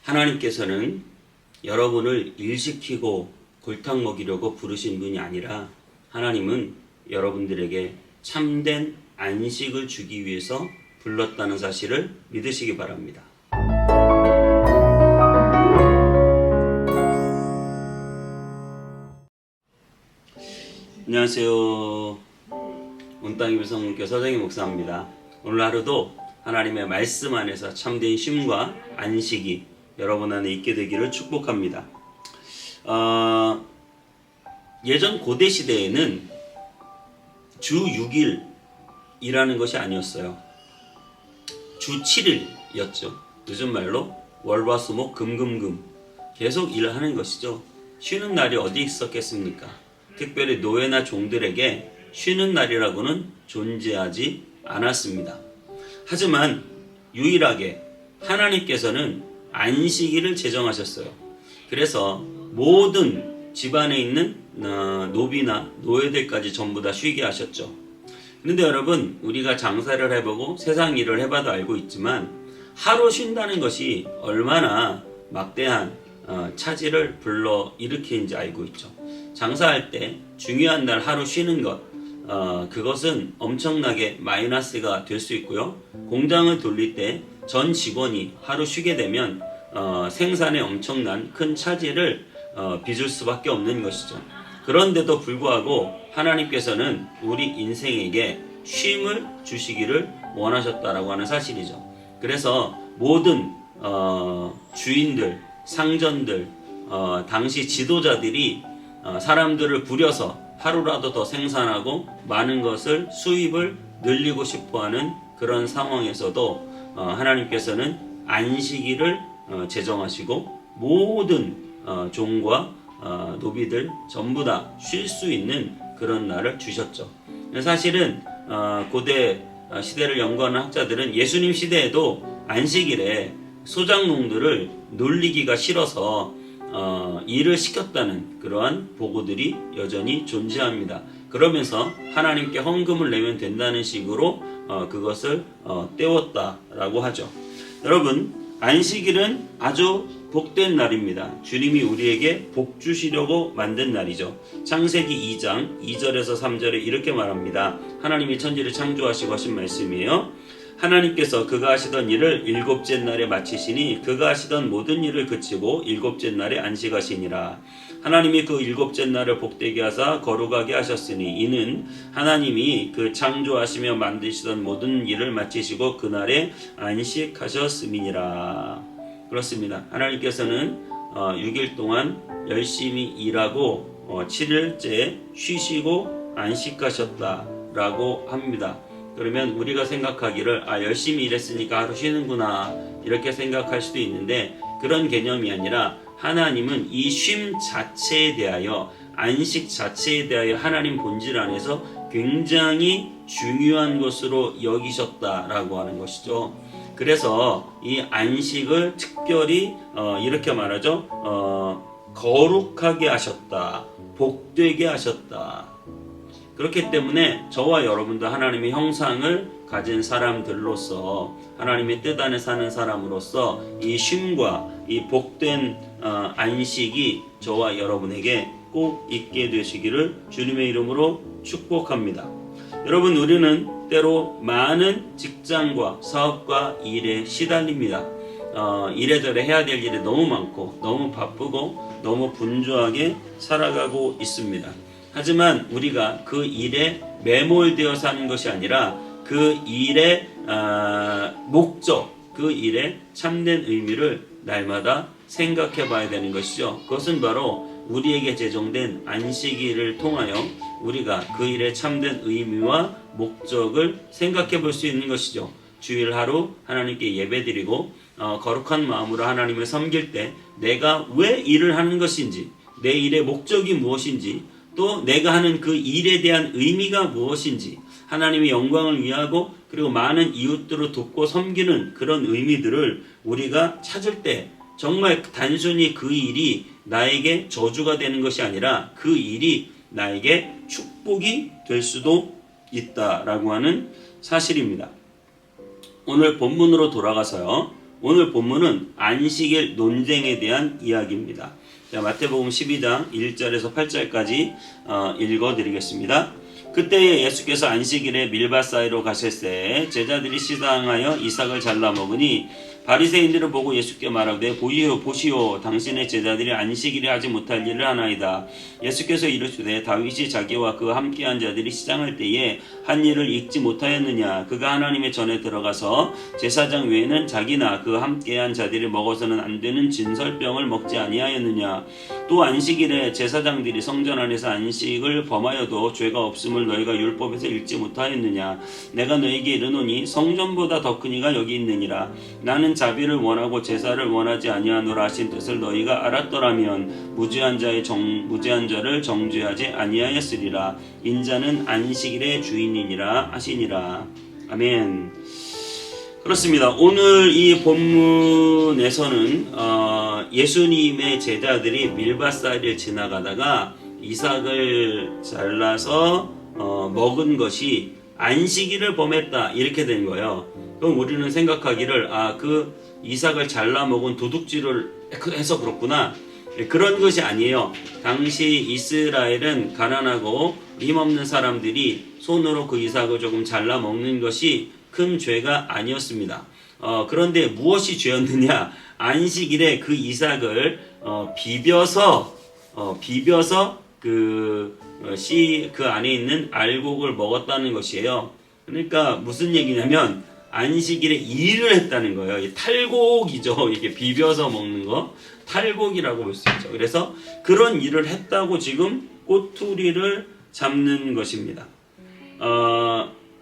하나님께서는 여러분을 일시키고 골탕 먹이려고 부르신 분이 아니라 하나님은 여러분들에게 참된 안식을 주기 위해서 불렀다는 사실을 믿으시기 바랍니다. 안녕하세요. 온땅의 성문교 서정희 목사입니다. 오늘 하루도 하나님의 말씀 안에서 참된 쉼과 안식이 여러분 안에 있게 되기를 축복합니다. 예전 고대 시대에는 주 6일이라는 것이 아니었어요. 주 7일이었죠. 요즘 말로 월화수목 금금금 계속 일하는 것이죠. 쉬는 날이 어디 있었겠습니까? 특별히 노예나 종들에게 쉬는 날이라고는 존재하지 않았습니다. 하지만 유일하게 하나님께서는 안식일을 제정하셨어요. 그래서 모든 집안에 있는 노비나 노예들까지 전부 다 쉬게 하셨죠. 그런데 여러분, 우리가 장사를 해보고 세상 일을 해봐도 알고 있지만 하루 쉰다는 것이 얼마나 막대한 차질을 불러일으키는지 알고 있죠. 장사할 때 중요한 날 하루 쉬는 것, 그것은 엄청나게 마이너스가 될 수 있고요. 공장을 돌릴 때 전 직원이 하루 쉬게 되면 생산에 엄청난 큰 차질을 빚을 수밖에 없는 것이죠. 그런데도 불구하고 하나님께서는 우리 인생에게 쉼을 주시기를 원하셨다라고 하는 사실이죠. 그래서 모든 주인들, 상전들, 당시 지도자들이 사람들을 부려서 하루라도 더 생산하고 많은 것을 수입을 늘리고 싶어하는 그런 상황에서도 하나님께서는 안식일을 제정하시고 모든 종과 노비들 전부 다 쉴 수 있는 그런 날을 주셨죠. 사실은 고대 시대를 연구하는 학자들은 예수님 시대에도 안식일에 소작농들을 놀리기가 싫어서 일을 시켰다는 그러한 보고들이 여전히 존재합니다. 그러면서 하나님께 헌금을 내면 된다는 식으로 그것을 때웠다라고 하죠. 여러분, 안식일은 아주 복된 날입니다. 주님이 우리에게 복 주시려고 만든 날이죠. 창세기 2장 2절에서 3절에 이렇게 말합니다. 하나님이 천지를 창조하시고 하신 말씀이에요. 하나님께서 그가 하시던 일을 일곱째 날에 마치시니 그가 하시던 모든 일을 그치고 일곱째 날에 안식하시니라. 하나님이 그 일곱째 날을 복되게 하사 거룩하게 하셨으니 이는 하나님이 그 창조하시며 만드시던 모든 일을 마치시고 그날에 안식하셨음이니라. 그렇습니다. 하나님께서는 6일 동안 열심히 일하고 7일째 쉬시고 안식하셨다라고 합니다. 그러면 우리가 생각하기를 열심히 일했으니까 하루 쉬는구나 이렇게 생각할 수도 있는데 그런 개념이 아니라 하나님은 이 쉼 자체에 대하여 안식 자체에 대하여 하나님 본질 안에서 굉장히 중요한 것으로 여기셨다라고 하는 것이죠. 그래서 이 안식을 특별히 이렇게 말하죠. 거룩하게 하셨다. 복되게 하셨다. 그렇기 때문에 저와 여러분도 하나님의 형상을 가진 사람들로서 하나님의 뜻 안에 사는 사람으로서 이 쉼과 이 복된 안식이 저와 여러분에게 꼭 있게 되시기를 주님의 이름으로 축복합니다. 여러분, 우리는 때로 많은 직장과 사업과 일에 시달립니다. 이래저래 해야 될 일이 너무 많고 너무 바쁘고 너무 분주하게 살아가고 있습니다. 하지만 우리가 그 일에 매몰되어 사는 것이 아니라 그 일의 목적, 그 일의 참된 의미를 날마다 생각해 봐야 되는 것이죠. 그것은 바로 우리에게 제정된 안식일을 통하여 우리가 그 일의 참된 의미와 목적을 생각해 볼 수 있는 것이죠. 주일 하루 하나님께 예배드리고 거룩한 마음으로 하나님을 섬길 때 내가 왜 일을 하는 것인지, 내 일의 목적이 무엇인지, 또 내가 하는 그 일에 대한 의미가 무엇인지, 하나님의 영광을 위하고 그리고 많은 이웃들을 돕고 섬기는 그런 의미들을 우리가 찾을 때 정말 단순히 그 일이 나에게 저주가 되는 것이 아니라 그 일이 나에게 축복이 될 수도 있다라고 하는 사실입니다. 오늘 본문으로 돌아가서요. 오늘 본문은 안식일 논쟁에 대한 이야기입니다. 자, 마태복음 12장 1절에서 8절까지 읽어드리겠습니다. 그때에 예수께서 안식일에 밀밭 사이로 가실새 제자들이 시장하여 이삭을 잘라 먹으니 바리새인들을 보고 예수께 말하되 보시오 당신의 제자들이 안식일에 하지 못할 일을 하나이다. 예수께서 이르시되 다윗이 자기와 그 함께한 자들이 시장할 때에 한 일을 잊지 못하였느냐. 그가 하나님의 전에 들어가서 제사장 외에는 자기나 그 함께한 자들이 먹어서는 안 되는 진설병을 먹지 아니하였느냐. 또 안식일에 제사장들이 성전 안에서 안식을 범하여도 죄가 없음을 너희가 율법에서 읽지 못하였느냐. 내가 너희에게 이르노니 성전보다 더 큰 이가 여기 있느니라. 나는 자비를 원하고 제사를 원하지 아니하노라 하신 뜻을 너희가 알았더라면 무죄한 자를 정죄하지 아니하였으리라. 인자는 안식일의 주인이니라 하시니라. 아멘. 그렇습니다. 오늘 이 본문에서는 예수님의 제자들이 밀밭사이를 지나가다가 이삭을 잘라서 먹은 것이 안식일을 범했다 이렇게 된 거예요. 그럼 우리는 생각하기를 그 이삭을 잘라 먹은 도둑질을 해서 그렇구나. 그런 것이 아니에요. 당시 이스라엘은 가난하고 힘없는 사람들이 손으로 그 이삭을 조금 잘라 먹는 것이 큰 죄가 아니었습니다. 그런데 무엇이 죄였느냐? 안식일에 그 이삭을 비벼서 그 안에 있는 알곡을 먹었다는 것이에요. 그러니까 무슨 얘기냐면 안식일에 일을 했다는 거예요. 탈곡이죠. 이렇게 비벼서 먹는 거 탈곡이라고 볼 수 있죠. 그래서 그런 일을 했다고 지금 꼬투리를 잡는 것입니다.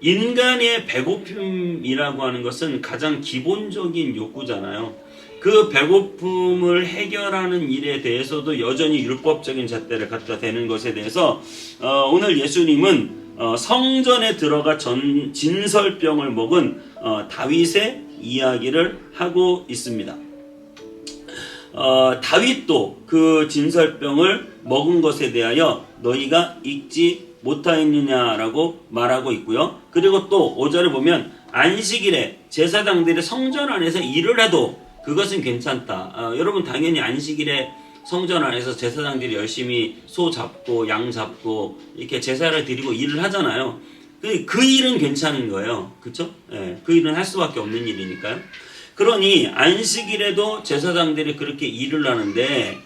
인간의 배고픔이라고 하는 것은 가장 기본적인 욕구잖아요. 그 배고픔을 해결하는 일에 대해서도 여전히 율법적인 잣대를 갖다 대는 것에 대해서 오늘 예수님은 성전에 들어가 진설병을 먹은 다윗의 이야기를 하고 있습니다. 다윗도 그 진설병을 먹은 것에 대하여 너희가 읽지 못하였느냐라고 말하고 있고요. 그리고 또 5절에 보면 안식일에 제사장들이 성전 안에서 일을 해도 그것은 괜찮다. 여러분 당연히 안식일에 성전 안에서 제사장들이 열심히 소 잡고 양 잡고 이렇게 제사를 드리고 일을 하잖아요. 그 일은 괜찮은 거예요. 그렇죠? 예, 그 일은 할 수밖에 없는 일이니까요. 그러니 안식일에도 제사장들이 그렇게 일을 하는데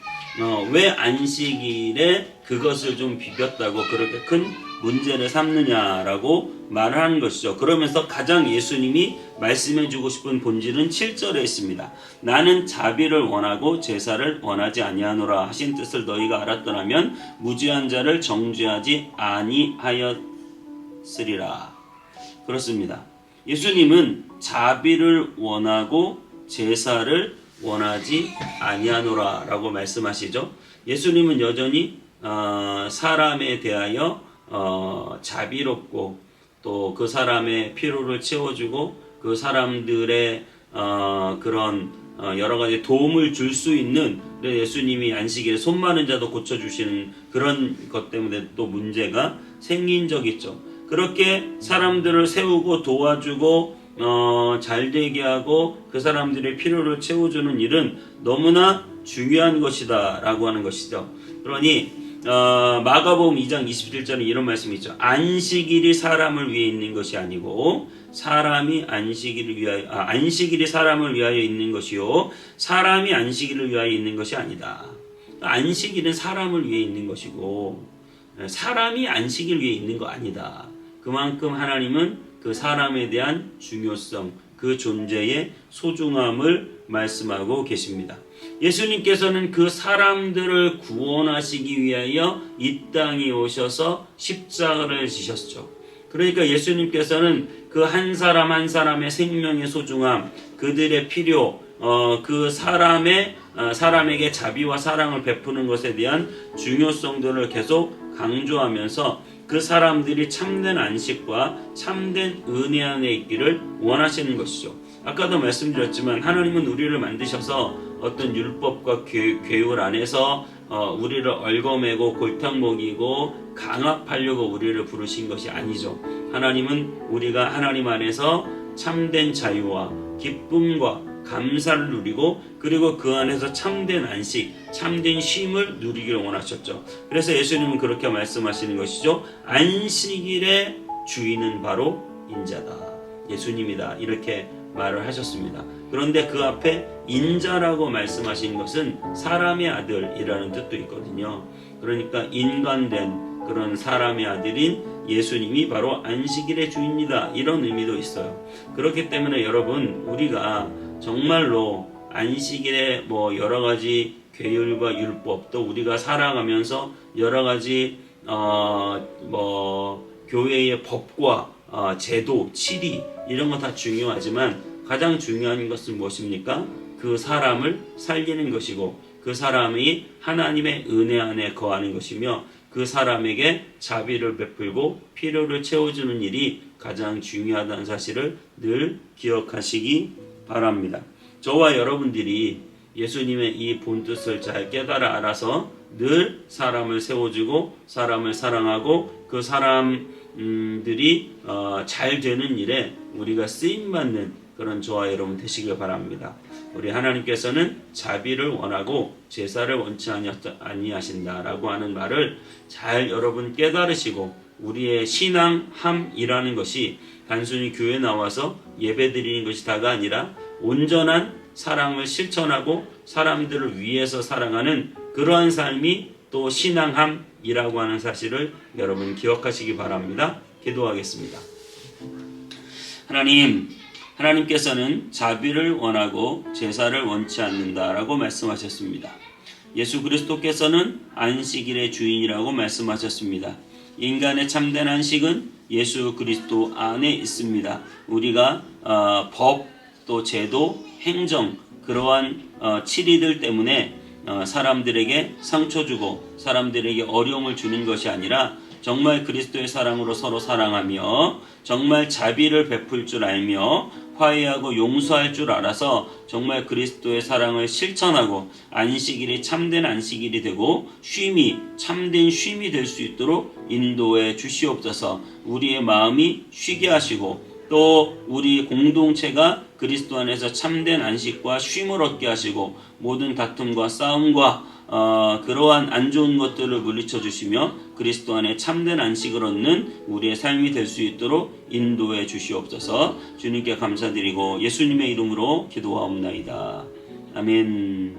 왜 안식일에 그것을 좀 비볐다고 그렇게 큰 문제를 삼느냐라고 말하는 것이죠. 그러면서 가장 예수님이 말씀해주고 싶은 본질은 7절에 있습니다. 나는 자비를 원하고 제사를 원하지 아니하노라 하신 뜻을 너희가 알았더라면 무죄한 자를 정죄하지 아니하였으리라. 그렇습니다. 예수님은 자비를 원하고 제사를 원하지 아니하노라 라고 말씀하시죠. 예수님은 여전히 사람에 대하여 자비롭고 또 그 사람의 필요를 채워주고 그 사람들의 그런 여러 가지 도움을 줄 수 있는, 예수님이 안식일에 손 마른 자도 고쳐주시는 그런 것 때문에 또 문제가 생긴 적이 있죠. 그렇게 사람들을 세우고 도와주고 잘 되게 하고 그 사람들의 필요를 채워주는 일은 너무나 중요한 것이다 라고 하는 것이죠. 그러니 마가복음 2장 27절에 이런 말씀이 있죠. 안식일이 사람을 위해 있는 것이 아니고 안식일이 사람을 위하여 있는 것이요 사람이 안식일을 위하여 있는 것이 아니다. 안식일은 사람을 위해 있는 것이고 사람이 안식일 위해 있는 거 아니다. 그만큼 하나님은 그 사람에 대한 중요성, 그 존재의 소중함을 말씀하고 계십니다. 예수님께서는 그 사람들을 구원하시기 위하여 이 땅에 오셔서 십자가를 지셨죠. 그러니까 예수님께서는 그 한 사람 한 사람의 생명의 소중함, 그들의 필요, 그 사람에게 자비와 사랑을 베푸는 것에 대한 중요성들을 계속 강조하면서 그 사람들이 참된 안식과 참된 은혜 안에 있기를 원하시는 것이죠. 아까도 말씀드렸지만 하나님은 우리를 만드셔서 어떤 율법과 규율 안에서 우리를 얽어매고 골탕 먹이고 강압하려고 우리를 부르신 것이 아니죠. 하나님은 우리가 하나님 안에서 참된 자유와 기쁨과 감사를 누리고 그리고 그 안에서 참된 안식, 참된 쉼을 누리기를 원하셨죠. 그래서 예수님은 그렇게 말씀하시는 것이죠. 안식일의 주인은 바로 인자다. 예수님이다. 이렇게 말을 하셨습니다. 그런데 그 앞에 인자라고 말씀하신 것은 사람의 아들이라는 뜻도 있거든요. 그러니까 인간된 그런 사람의 아들인 예수님이 바로 안식일의 주인이다. 이런 의미도 있어요. 그렇기 때문에 여러분, 우리가 정말로 안식일에 여러 가지 계율과 율법도 우리가 살아가면서 여러 가지 교회의 법과 제도, 치리 이런 거 다 중요하지만 가장 중요한 것은 무엇입니까? 그 사람을 살리는 것이고 그 사람이 하나님의 은혜 안에 거하는 것이며 그 사람에게 자비를 베풀고 필요를 채워주는 일이 가장 중요하다는 사실을 늘 기억하시기 바랍니다. 저와 여러분들이 예수님의 이 본뜻을 잘 깨달아 알아서 늘 사람을 세워주고 사람을 사랑하고 그 사람들이 잘 되는 일에 우리가 쓰임받는 그런 저와 여러분 되시길 바랍니다. 우리 하나님께서는 자비를 원하고 제사를 원치 아니하신다라고 하는 말을 잘 여러분 깨달으시고 우리의 신앙함이라는 것이 단순히 교회 나와서 예배드리는 것이 다가 아니라 온전한 사랑을 실천하고 사람들을 위해서 사랑하는 그러한 삶이 또 신앙함이라고 하는 사실을 여러분 기억하시기 바랍니다. 기도하겠습니다. 하나님께서는 자비를 원하고 제사를 원치 않는다라고 말씀하셨습니다. 예수 그리스도께서는 안식일의 주인이라고 말씀하셨습니다. 인간의 참된 안식은 예수 그리스도 안에 있습니다. 우리가 법, 또 제도, 행정 그러한 치리들 때문에 사람들에게 상처 주고 사람들에게 어려움을 주는 것이 아니라 정말 그리스도의 사랑으로 서로 사랑하며 정말 자비를 베풀 줄 알며 화해하고 용서할 줄 알아서 정말 그리스도의 사랑을 실천하고 안식일이 참된 안식일이 되고 쉼이 참된 쉼이 될 수 있도록 인도해 주시옵소서. 우리의 마음이 쉬게 하시고 또 우리 공동체가 그리스도 안에서 참된 안식과 쉼을 얻게 하시고 모든 다툼과 싸움과 그러한 안 좋은 것들을 물리쳐 주시며 그리스도 안에 참된 안식을 얻는 우리의 삶이 될 수 있도록 인도해 주시옵소서. 주님께 감사드리고 예수님의 이름으로 기도하옵나이다. 아멘.